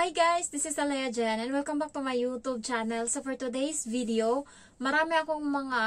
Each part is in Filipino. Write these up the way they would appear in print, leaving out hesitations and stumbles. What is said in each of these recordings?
Hi guys, this is Alea Jen and welcome back to my YouTube channel. So for today's video, marami akong mga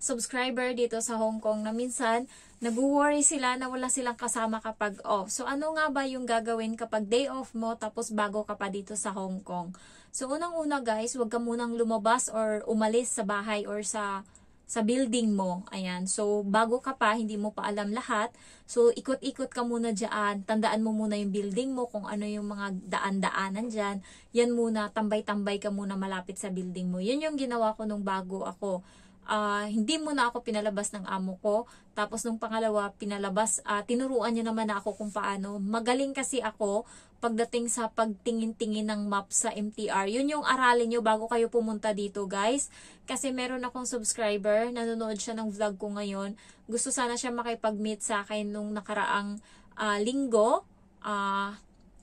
subscriber dito sa Hong Kong na minsan nag-worry sila na wala silang kasama kapag off. So ano nga ba yung gagawin kapag day off mo tapos bago ka pa dito sa Hong Kong? So unang-una guys, huwag ka munang lumabas or umalis sa bahay or sa building mo. Ayan. So, bago ka pa, hindi mo pa alam lahat. So, ikot-ikot ka muna dyan. Tandaan mo muna yung building mo, kung ano yung mga daan-daanan dyan. Yan muna, tambay-tambay ka muna malapit sa building mo. Yun yung ginawa ko nung bago ako. Hindi muna ako pinalabas ng amo ko. Tapos nung pangalawa, pinalabas, tinuruan niya naman ako kung paano. Magaling kasi ako pagdating sa pagtingin-tingin ng map sa MTR. Yun yung aralin nyo bago kayo pumunta dito, guys. Kasi meron akong subscriber, nanonood siya ng vlog ko ngayon. Gusto sana siya makipag-meet sa akin nung nakaraang linggo.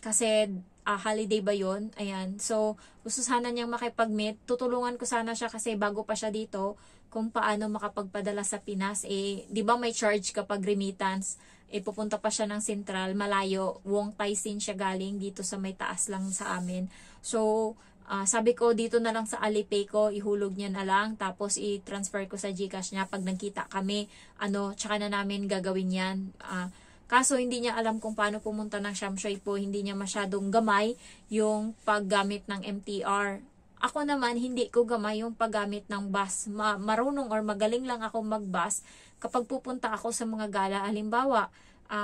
Kasi holiday ba yun? Ayan. So, gusto sana niyang makipag-meet. Tutulungan ko sana siya kasi bago pa siya dito kung paano makapagpadala sa Pinas. Di ba may charge kapag remittance? Pupunta pa siya ng Central, malayo. Wong Tai Sin siya galing, dito sa may taas lang sa amin. So, sabi ko dito na lang sa Alipay ko, ihulog niya na lang. Tapos i-transfer ko sa GCash niya pag nagkita kami. Tsaka na namin gagawin yan. Kaso hindi niya alam kung paano pumunta ng Sham Shui po. Hindi niya masyadong gamay yung paggamit ng MTR. Ako naman, hindi ko gamay yung paggamit ng bus. Marunong or magaling lang ako mag-bus kapag pupunta ako sa mga gala. Halimbawa,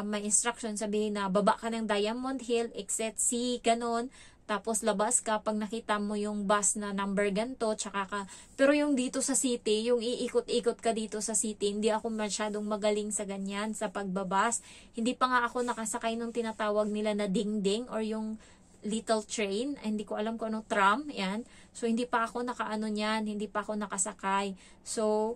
may instruction sabihin na baba ka ng Diamond Hill, exit C, ganon. Tapos labas ka pag nakita mo yung bus na number ganto, tsaka ka. Pero yung dito sa city, yung iikot-ikot ka dito sa city, hindi ako masyadong magaling sa ganyan, sa pagbabas. Hindi pa nga ako nakasakay nung tinatawag nila na ding-ding or yung little train. Hindi ko alam kung ano, tram, yan. So, hindi pa ako nakaano niyan, hindi pa ako nakasakay. So,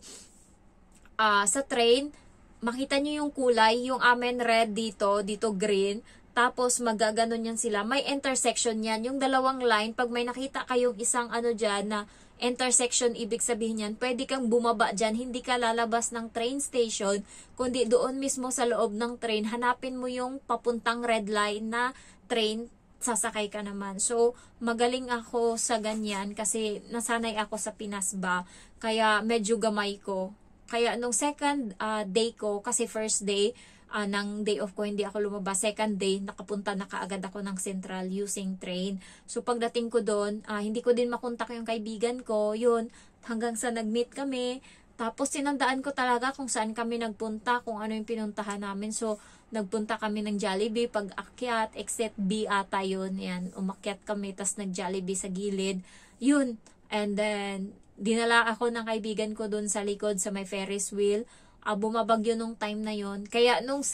sa train, makita nyo yung kulay, yung amen red dito green. Tapos magaganon yan sila. May intersection yan. Yung dalawang line, pag may nakita kayong isang dyan na intersection, ibig sabihin yan, pwede kang bumaba dyan. Hindi ka lalabas ng train station, kundi doon mismo sa loob ng train, hanapin mo yung papuntang red line na train, sasakay ka naman. So, magaling ako sa ganyan kasi nasanay ako sa Pinas ba. Kaya medyo gamay ko. Kaya nung second day ko, kasi first day, ng day off ko, hindi ako lumabas. Second day, nakapunta na kaagad ako ng Central using train. So, pagdating ko doon, hindi ko din makontak yung kaibigan ko. Yun, hanggang sa nag-meet kami. Tapos, sinandaan ko talaga kung saan kami nagpunta, kung ano yung pinuntahan namin. So, nagpunta kami ng Jollibee. Pag akyat, exit B ata yun. Yan, umakyat kami, tas nag-Jollibee sa gilid. Yun. And then, dinala ako ng kaibigan ko doon sa likod, sa may Ferris wheel. Bumabagyo nung time na yon. Kaya nung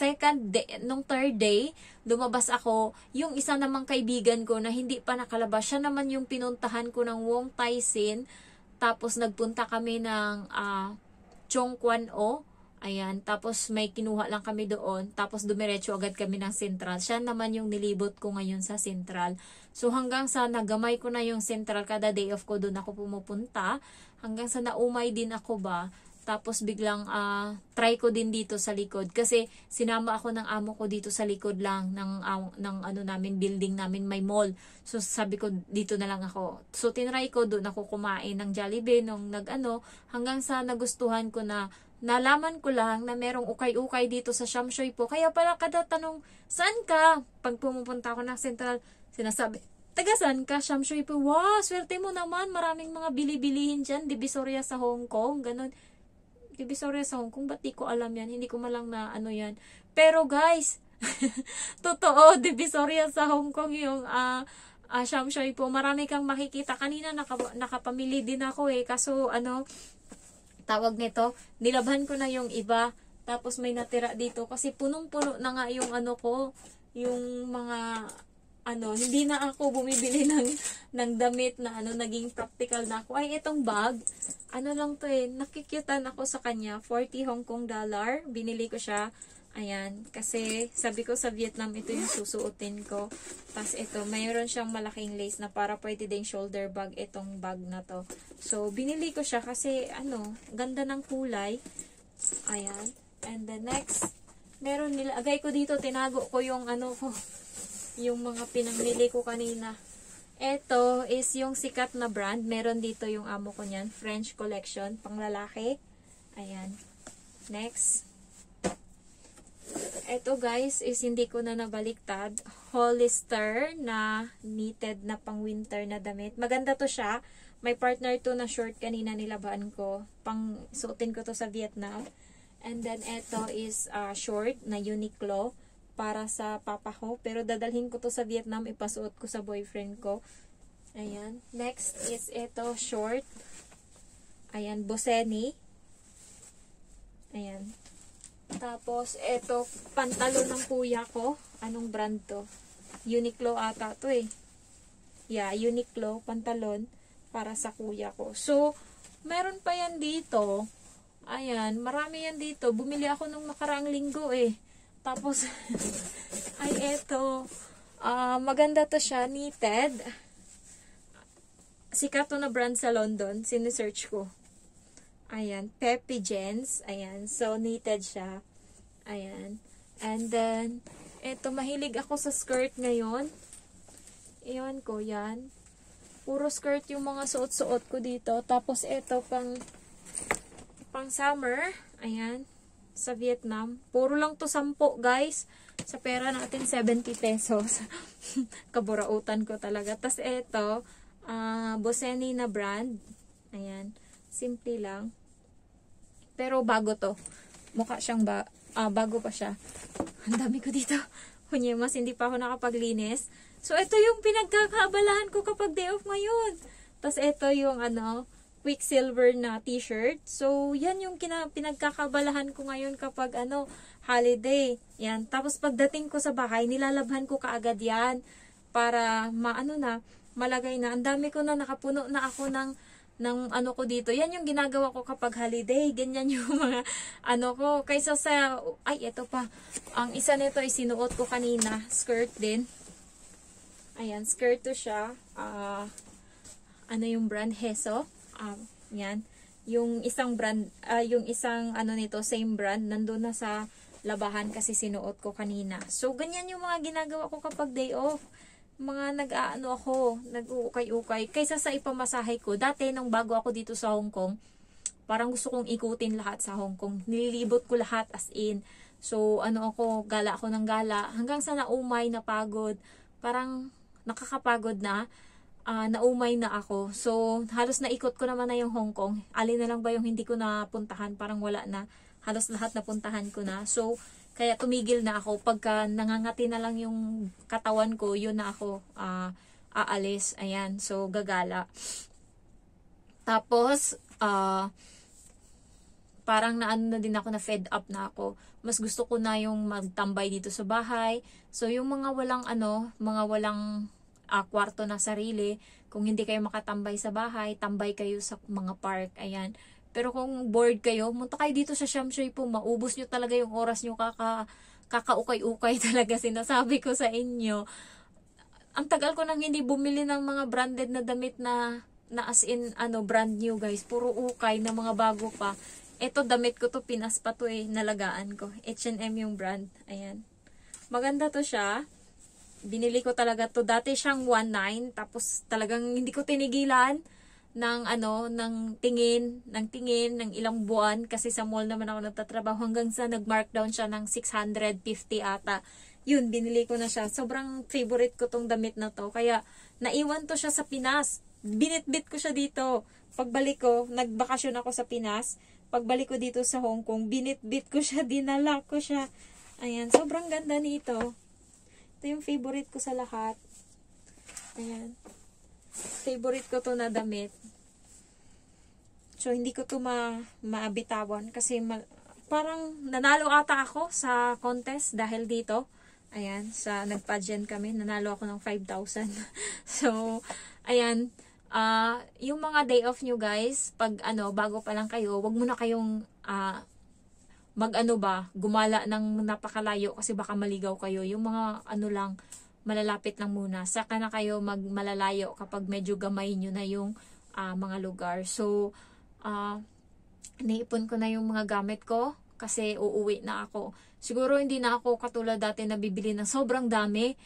third day, lumabas ako. Yung isa namang kaibigan ko na hindi pa nakalabas, siya naman yung pinuntahan ko ng Wong Tai Sin. Tapos nagpunta kami ng Chong Kwan O. Ayan, tapos may kinuha lang kami doon. Tapos dumiretso agad kami ng Central. Siya naman yung nilibot ko ngayon sa Central. So hanggang sa nagamay ko na yung Central, kada day off ko doon ako pumupunta. Hanggang sa naumay din ako ba. Tapos biglang try ko din dito sa likod. Kasi sinama ako ng amo ko dito sa likod lang ng namin, building namin, may mall. So sabi ko dito na lang ako. So tinry ko, doon ako kumain ng Jollibee nung hanggang sa nagustuhan ko na. Nalaman ko lang na merong ukay-ukay dito sa Sham Shui po. Kaya pala kada tanong, saan ka? Pag pumupunta ako ng Central, sinasabi, taga saan ka? Sham Shui po. Wow, swerte mo naman. Maraming mga bili-bilihin dyan. Divisoria sa Hong Kong. Ganon. Divisoria sa Hong Kong. Ba't di ko alam yan? Hindi ko malang na yan. Pero guys, totoo, Divisoria sa Hong Kong yung Sham Shui po. Marami kang makikita. Kanina nakapamili din ako Kaso tawag nito, nilabhan ko na yung iba, tapos may natira dito kasi punong-puno na nga yung ko, yung mga hindi na ako bumibili ng damit na naging practical na ako. Ay, itong bag, lang to nakikyutan ako sa kanya, 40 Hong Kong dollar, binili ko siya. Ayan, kasi sabi ko sa Vietnam, ito yung susuotin ko. Tapos ito, mayroon siyang malaking lace na para pwede din shoulder bag itong bag na to. So, binili ko siya kasi, ganda ng kulay. Ayan. And the next, meron nilagay ko dito, tinago ko yung yung mga pinamili ko kanina. Ito is yung sikat na brand. Meron dito yung amo ko niyan. French Collection. Pang lalaki. Ayan. Next. Ito guys is hindi ko na nabaliktad. Hollister na knitted na pang winter na damit. Maganda to siya. May partner to na short kanina nilabaan ko. Pang suotin ko to sa Vietnam. And then ito is short na Uniqlo. Para sa papa ko. Pero dadalhin ko to sa Vietnam. Ipasuot ko sa boyfriend ko. Ayan. Next is ito short. Ayan. Bosseni. Ayan. Tapos ito pantalon ng kuya ko. Anong brand to? Uniqlo ata to eh. Yeah. Uniqlo. Pantalon. Para sa kuya ko. So, meron pa yan dito. Ayan. Marami yan dito. Bumili ako nung nakaraang linggo eh. Tapos, ay eto, maganda to siya, knitted. Sikat to na brand sa London, sinesearch ko. Ayan, Peppy Jeans, ayan, so knitted siya. Ayan, and then, eto, mahilig ako sa skirt ngayon. Iyan ko, yan. Puro skirt yung mga suot-suot ko dito. Tapos, eto, pang summer, ayan. Sa Vietnam. Puro lang to 10 guys. Sa pera natin 70 pesos. Kaburautan ko talaga. Tapos ito, Bosseni na brand. Ayan. Simple lang. Pero bago to. Mukha siyang bago pa siya. Ang dami ko dito. Hunyemas, hindi pa ako nakapaglinis. So ito yung pinagkakaabalahan ko kapag day off ngayon. Tapos ito yung Quicksilver na t-shirt. So, yan yung pinagkakabalahan ko ngayon kapag holiday. Yan. Tapos pagdating ko sa bahay, nilalabhan ko kaagad yan para malagay na. Ang dami ko na nakapuno na ako ng ko dito. Yan yung ginagawa ko kapag holiday. Ganyan yung mga ko. Kaysa sa, ito pa. Ang isa nito ay sinuot ko kanina. Skirt din. Ayan, skirt to siya. Yung brand? Heso. Yan. Yung isang brand, nito, same brand, nandun na sa labahan kasi sinuot ko kanina. So, ganyan yung mga ginagawa ko kapag day off. Mga nag-uukay-ukay. Kaysa sa ipamasahe ko, dati nung bago ako dito sa Hong Kong, parang gusto kong ikutin lahat sa Hong Kong. Nililibot ko lahat as in. So, gala ako ng gala. Hanggang sa naumay, napagod. Parang nakakapagod na. Naumay na ako. So, halos naikot ko naman na yung Hong Kong. Alin na lang ba yung hindi ko napuntahan? Parang wala na. Halos lahat napuntahan ko na. So, kaya tumigil na ako. Pagka nangangati na lang yung katawan ko, yun na ako aalis. Ayan. So, gagala. Tapos, parang na din ako, na fed up na ako. Mas gusto ko na yung magtambay dito sa bahay. So, yung mga walang kwarto na sarili, kung hindi kayo makatambay sa bahay, tambay kayo sa mga park, ayan. Pero kung bored kayo, munta kayo dito sa Sham Shui po, maubos nyo talaga yung oras nyo, kakaukay-ukay talaga, sinasabi ko sa inyo. Ang tagal ko nang hindi bumili ng mga branded na damit na as in, brand new guys, puro ukay na mga bago pa. Ito, damit ko to, Pinas pa to nalagaan ko. H&M yung brand, ayan. Maganda to siya. Binili ko talaga to. Dati siyang 1.9. Tapos talagang hindi ko tinigilan ng tingin ng ilang buwan. Kasi sa mall naman ako nagtatrabaho. Hanggang sa nag-markdown siya ng 650 ata. Yun, binili ko na siya. Sobrang favorite ko tong damit na to. Kaya naiwan to siya sa Pinas. Binitbit ko siya dito. Pagbalik ko, nagbakasyon ako sa Pinas. Pagbalik ko dito sa Hong Kong, binitbit ko siya, dinala ko siya. Ayan, sobrang ganda nito. Ito yung favorite ko sa lahat. Ayan. Favorite ko to na damit. So, hindi ko to maabitawan. Kasi parang nanalo ata ako sa contest dahil dito. Ayan. Nag-pageant kami. Nanalo ako ng 5,000. So, ayan. Yung mga day off nyo guys, pag bago pa lang kayo, wag muna kayong gumala ng napakalayo kasi baka maligaw kayo. Yung mga lang, malalapit lang muna. Saka na kayo malalayo kapag medyo gamay nyo na yung mga lugar. So, naipon ko na yung mga gamit ko kasi uuwi na ako. Siguro hindi na ako katulad dati na bibili ng sobrang dami.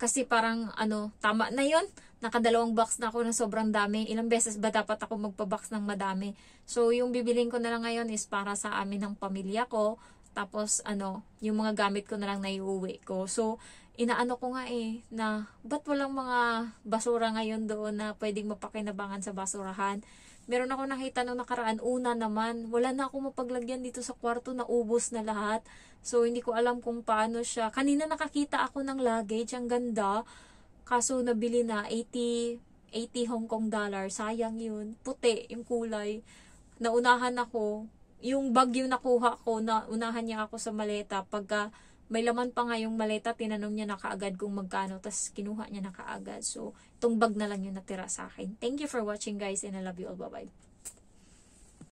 Kasi parang tama na yon. Nakadalawang box na ako na sobrang dami. Ilang beses ba dapat ako magpa-box ng madami? So, yung bibiling ko na lang ngayon is para sa amin ng pamilya ko. Tapos, yung mga gamit ko na lang na iuwi ko. So, inaano ko nga na ba't walang mga basura ngayon doon na pwedeng mapakinabangan sa basurahan? Meron ako nakita nung nakaraan, una naman, wala na ako mapaglagyan dito sa kwarto, naubos na lahat. So, hindi ko alam kung paano siya. Kanina nakakita ako ng luggage, ang ganda. Kaso, nabili na 80 Hong Kong dollar. Sayang yun. Puti, yung kulay. Naunahan ako. Yung bag yung nakuha ko, naunahan niya ako sa maleta. Pagka may laman pa nga yung maleta, tinanong niya na kaagad kung magkano, tas kinuha niya na kaagad. So, itong bag na lang yung natira sa akin. Thank you for watching guys and I love you all. Bye-bye.